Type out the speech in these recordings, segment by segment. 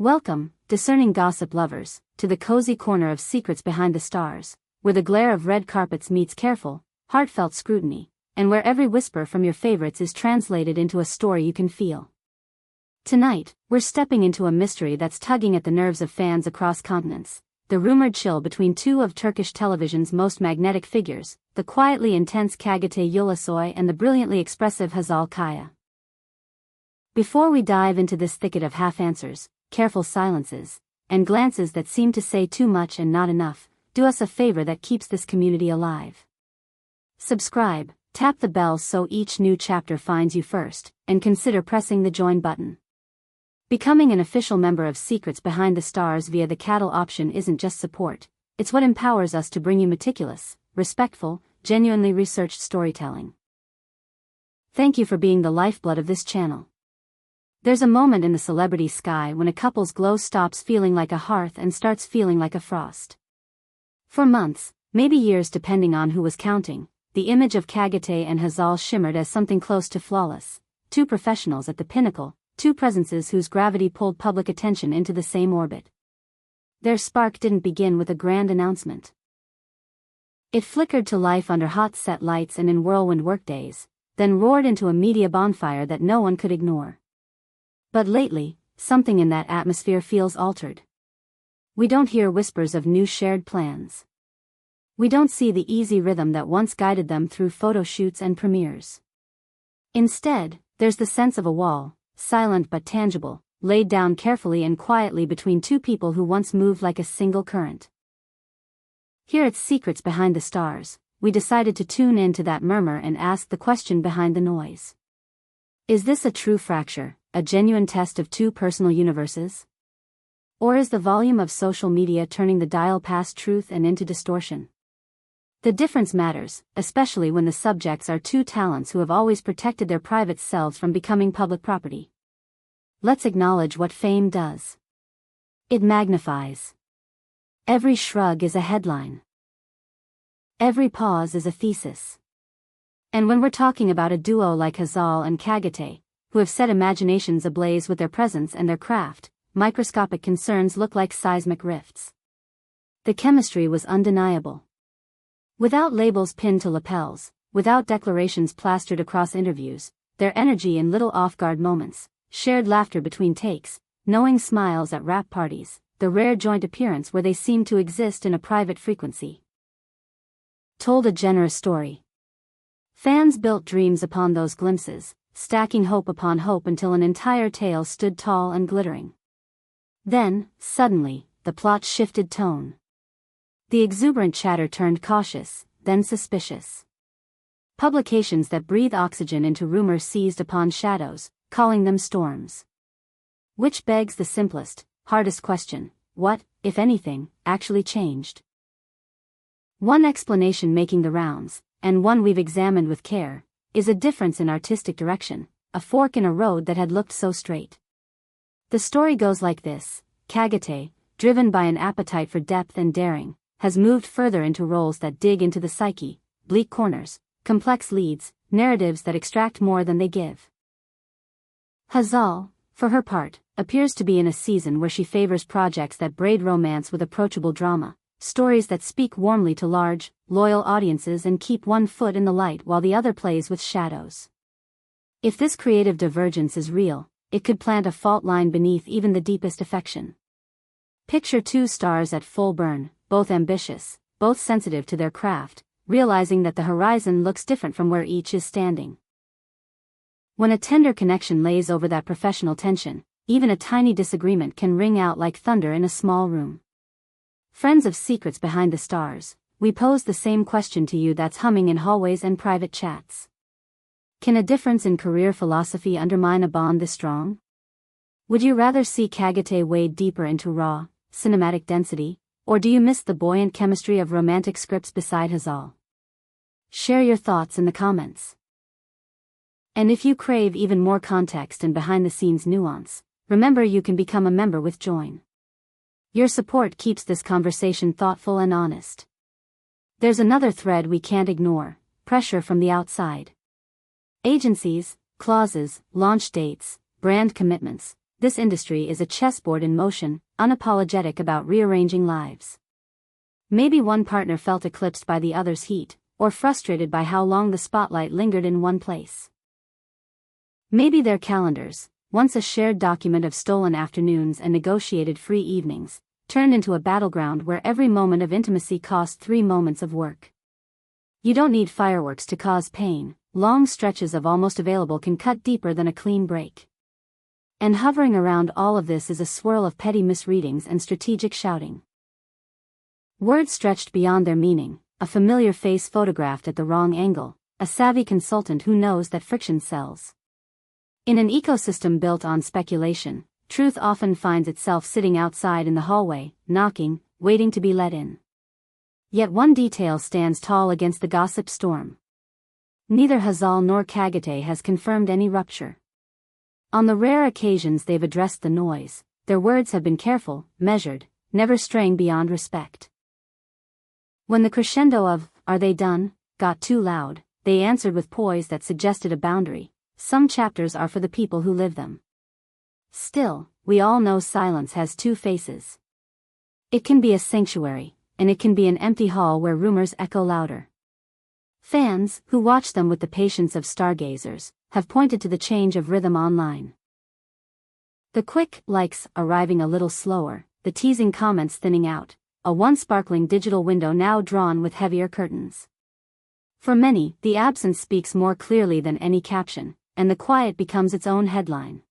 Welcome, discerning gossip lovers, to the cozy corner of Secrets Behind the Stars, where the glare of red carpets meets careful, heartfelt scrutiny, and where every whisper from your favorites is translated into a story you can feel. Tonight, we're stepping into a mystery that's tugging at the nerves of fans across continents, the rumored chill between two of Turkish television's most magnetic figures, the quietly intense Çağatay Ulusoy and the brilliantly expressive Hazal. Before we dive into this thicket of half-answers, careful silences, and glances that seem to say too much and not enough, do us a favor that keeps this community alive. Subscribe, tap the bell so each new chapter finds you first, and consider pressing the join button. Becoming an official member of Secrets Behind the Stars via the cattle option isn't just support, it's what empowers us to bring you meticulous, respectful, genuinely researched storytelling. Thank you for being the lifeblood of this channel. There's a moment in the celebrity sky when a couple's glow stops feeling like a hearth and starts feeling like a frost. For months, maybe years depending on who was counting, the image of Çağatay and Hazal shimmered as something close to flawless, two professionals at the pinnacle, two presences whose gravity pulled public attention into the same orbit. Their spark didn't begin with a grand announcement. It flickered to life under hot set lights and in whirlwind workdays, then roared into a media bonfire that no one could ignore. But lately, something in that atmosphere feels altered. We don't hear whispers of new shared plans. We don't see the easy rhythm that once guided them through photo shoots and premieres. Instead, there's the sense of a wall, silent but tangible, laid down carefully and quietly between two people who once moved like a single current. Here at Secrets Behind the Stars, we decided to tune into that murmur and ask the question behind the noise. Is this a true fracture, a genuine test of two personal universes? Or is the volume of social media turning the dial past truth and into distortion? The difference matters, especially when the subjects are two talents who have always protected their private selves from becoming public property. Let's acknowledge what fame does. It magnifies. Every shrug is a headline. Every pause is a thesis. And when we're talking about a duo like Hazal and Çağatay, who have set imaginations ablaze with their presence and their craft, microscopic concerns look like seismic rifts. The chemistry was undeniable. Without labels pinned to lapels, without declarations plastered across interviews, their energy in little off-guard moments, shared laughter between takes, knowing smiles at rap parties, the rare joint appearance where they seemed to exist in a private frequency, told a generous story. Fans built dreams upon those glimpses, stacking hope upon hope until an entire tale stood tall and glittering. Then, suddenly, the plot shifted tone. The exuberant chatter turned cautious, then suspicious. Publications that breathe oxygen into rumor seized upon shadows, calling them storms. Which begs the simplest, hardest question: what, if anything, actually changed? One explanation making the rounds, and one we've examined with care, is a difference in artistic direction, a fork in a road that had looked so straight. The story goes like this: Çağatay, driven by an appetite for depth and daring, has moved further into roles that dig into the psyche, bleak corners, complex leads, narratives that extract more than they give. Hazal, for her part, appears to be in a season where she favors projects that braid romance with approachable drama, stories that speak warmly to large, loyal audiences and keep one foot in the light while the other plays with shadows. If this creative divergence is real, it could plant a fault line beneath even the deepest affection. Picture two stars at full burn, both ambitious, both sensitive to their craft, realizing that the horizon looks different from where each is standing. When a tender connection lays over that professional tension, even a tiny disagreement can ring out like thunder in a small room. Friends of Secrets Behind the Stars, we pose the same question to you that's humming in hallways and private chats. Can a difference in career philosophy undermine a bond this strong? Would you rather see Çağatay wade deeper into raw, cinematic density, or do you miss the buoyant chemistry of romantic scripts beside Hazal? Share your thoughts in the comments. And if you crave even more context and behind-the-scenes nuance, remember you can become a member with Join. Your support keeps this conversation thoughtful and honest. There's another thread we can't ignore: pressure from the outside. Agencies, clauses, launch dates, brand commitments, this industry is a chessboard in motion, unapologetic about rearranging lives. Maybe one partner felt eclipsed by the other's heat, or frustrated by how long the spotlight lingered in one place. Maybe their calendars, once a shared document of stolen afternoons and negotiated free evenings, turned into a battleground where every moment of intimacy cost 3 moments of work. You don't need fireworks to cause pain. Long stretches of almost available can cut deeper than a clean break. And hovering around all of this is a swirl of petty misreadings and strategic shouting. Words stretched beyond their meaning, a familiar face photographed at the wrong angle, a savvy consultant who knows that friction sells. In an ecosystem built on speculation, truth often finds itself sitting outside in the hallway, knocking, waiting to be let in. Yet one detail stands tall against the gossip storm. Neither Hazal nor Çağatay has confirmed any rupture. On the rare occasions they've addressed the noise, their words have been careful, measured, never straying beyond respect. When the crescendo of, "Are they done?" got too loud, they answered with poise that suggested a boundary. Some chapters are for the people who live them. Still, we all know silence has 2 faces. It can be a sanctuary, and it can be an empty hall where rumors echo louder. Fans, who watch them with the patience of stargazers, have pointed to the change of rhythm online. The quick likes arriving a little slower, the teasing comments thinning out, a once sparkling digital window now drawn with heavier curtains. For many, the absence speaks more clearly than any caption, and the quiet becomes its own headline.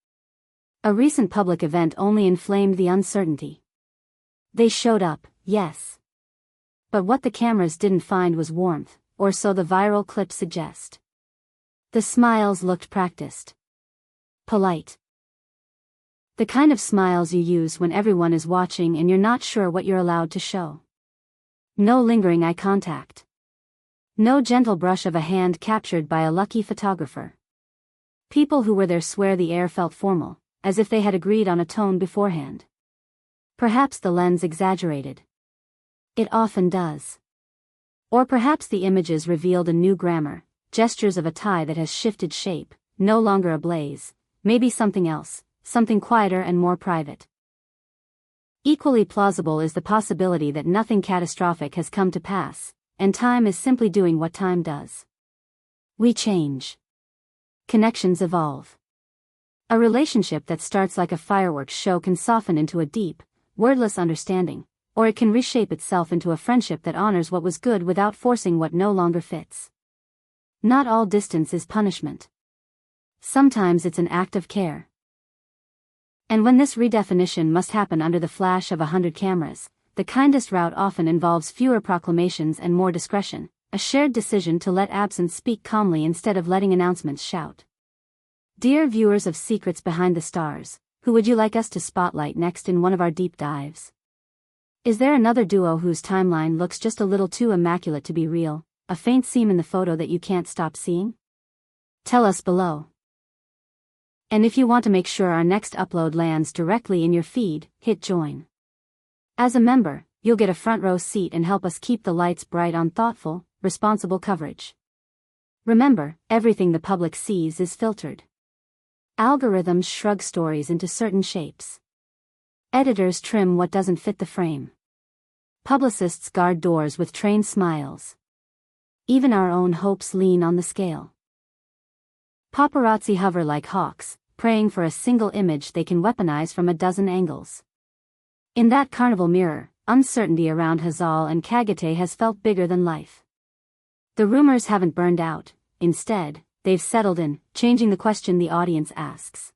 A recent public event only inflamed the uncertainty. They showed up, yes. But what the cameras didn't find was warmth, or so the viral clips suggest. The smiles looked practiced. Polite. The kind of smiles you use when everyone is watching and you're not sure what you're allowed to show. No lingering eye contact. No gentle brush of a hand captured by a lucky photographer. People who were there swear the air felt formal, as if they had agreed on a tone beforehand. Perhaps the lens exaggerated. It often does. Or perhaps the images revealed a new grammar, gestures of a tie that has shifted shape, no longer ablaze, maybe something else, something quieter and more private. Equally plausible is the possibility that nothing catastrophic has come to pass, and time is simply doing what time does. We change. Connections evolve. A relationship that starts like a fireworks show can soften into a deep, wordless understanding, or it can reshape itself into a friendship that honors what was good without forcing what no longer fits. Not all distance is punishment. Sometimes it's an act of care. And when this redefinition must happen under the flash of 100 cameras, the kindest route often involves fewer proclamations and more discretion, a shared decision to let absence speak calmly instead of letting announcements shout. Dear viewers of Secrets Behind the Stars, who would you like us to spotlight next in one of our deep dives? Is there another duo whose timeline looks just a little too immaculate to be real, a faint seam in the photo that you can't stop seeing? Tell us below. And if you want to make sure our next upload lands directly in your feed, hit join. As a member, you'll get a front row seat and help us keep the lights bright on thoughtful, responsible coverage. Remember, everything the public sees is filtered. Algorithms shrug stories into certain shapes. Editors trim what doesn't fit the frame. Publicists guard doors with trained smiles. Even our own hopes lean on the scale. Paparazzi hover like hawks, praying for a single image they can weaponize from a dozen angles. In that carnival mirror, uncertainty around Hazal and Çağatay has felt bigger than life. The rumors haven't burned out, instead, they've settled in, changing the question the audience asks.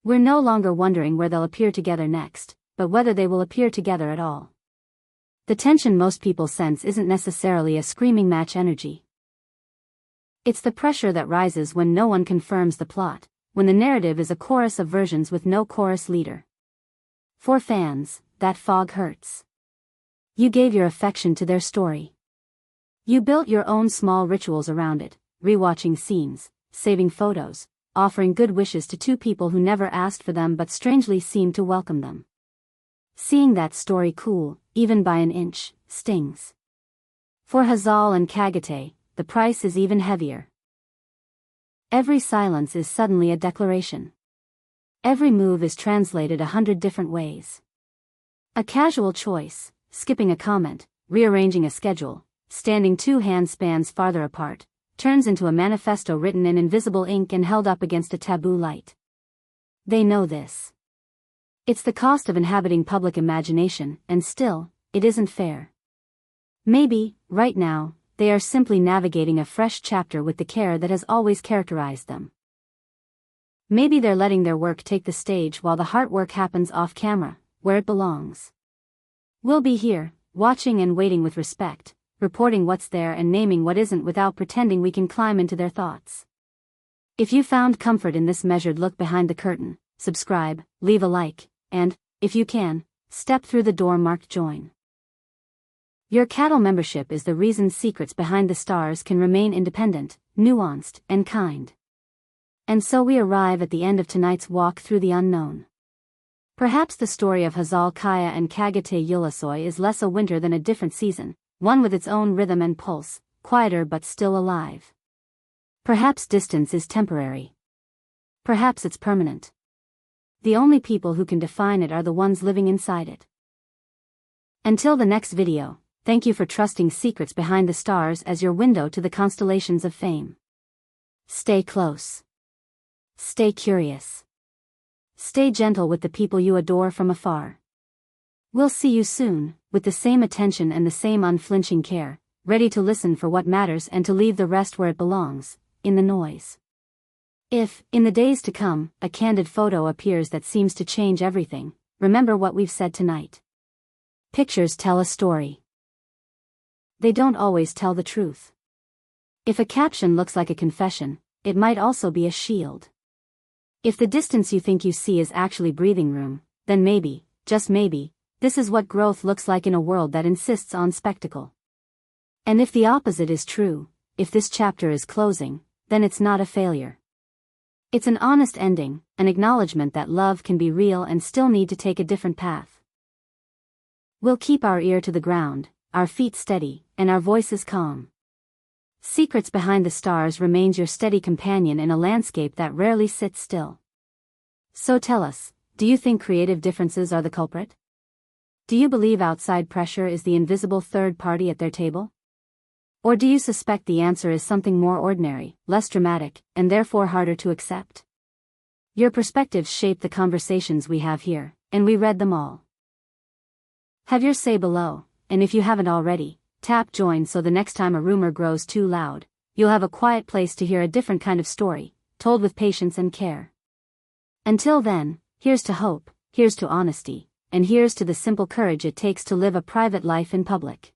We're no longer wondering where they'll appear together next, but whether they will appear together at all. The tension most people sense isn't necessarily a screaming match energy. It's the pressure that rises when no one confirms the plot, when the narrative is a chorus of versions with no chorus leader. For fans, that fog hurts. You gave your affection to their story. You built your own small rituals around it, rewatching scenes, saving photos, offering good wishes to 2 people who never asked for them but strangely seemed to welcome them. Seeing that story cool, even by an inch, stings. For Hazal and Çağatay, the price is even heavier. Every silence is suddenly a declaration. Every move is translated 100 different ways. A casual choice, skipping a comment, rearranging a schedule, standing 2 handspans farther apart, turns into a manifesto written in invisible ink and held up against a taboo light. They know this. It's the cost of inhabiting public imagination, and still, it isn't fair. Maybe, right now, they are simply navigating a fresh chapter with the care that has always characterized them. Maybe they're letting their work take the stage while the heart work happens off camera, where it belongs. We'll be here, watching and waiting with respect, reporting what's there and naming what isn't without pretending we can climb into their thoughts. If you found comfort in this measured look behind the curtain, subscribe, leave a like, and, if you can, step through the door marked join. Your cattle membership is the reason Secrets Behind the Stars can remain independent, nuanced, and kind. And so we arrive at the end of tonight's walk through the unknown. Perhaps the story of Hazal Kaya and Kagate Yulasoy is less a winter than a different season, one with its own rhythm and pulse, quieter but still alive. Perhaps distance is temporary. Perhaps it's permanent. The only people who can define it are the ones living inside it. Until the next video, thank you for trusting Secrets Behind the Stars as your window to the constellations of fame. Stay close. Stay curious. Stay gentle with the people you adore from afar. We'll see you soon, with the same attention and the same unflinching care, ready to listen for what matters and to leave the rest where it belongs, in the noise. If, in the days to come, a candid photo appears that seems to change everything, remember what we've said tonight. Pictures tell a story. They don't always tell the truth. If a caption looks like a confession, it might also be a shield. If the distance you think you see is actually breathing room, then maybe, just maybe, this is what growth looks like in a world that insists on spectacle. And if the opposite is true, if this chapter is closing, then it's not a failure. It's an honest ending, an acknowledgement that love can be real and still need to take a different path. We'll keep our ear to the ground, our feet steady, and our voices calm. Secrets Behind the Stars remains your steady companion in a landscape that rarely sits still. So tell us, do you think creative differences are the culprit? Do you believe outside pressure is the invisible third party at their table? Or do you suspect the answer is something more ordinary, less dramatic, and therefore harder to accept? Your perspectives shape the conversations we have here, and we read them all. Have your say below, and if you haven't already, tap join so the next time a rumor grows too loud, you'll have a quiet place to hear a different kind of story, told with patience and care. Until then, here's to hope, here's to honesty, and here's to the simple courage it takes to live a private life in public.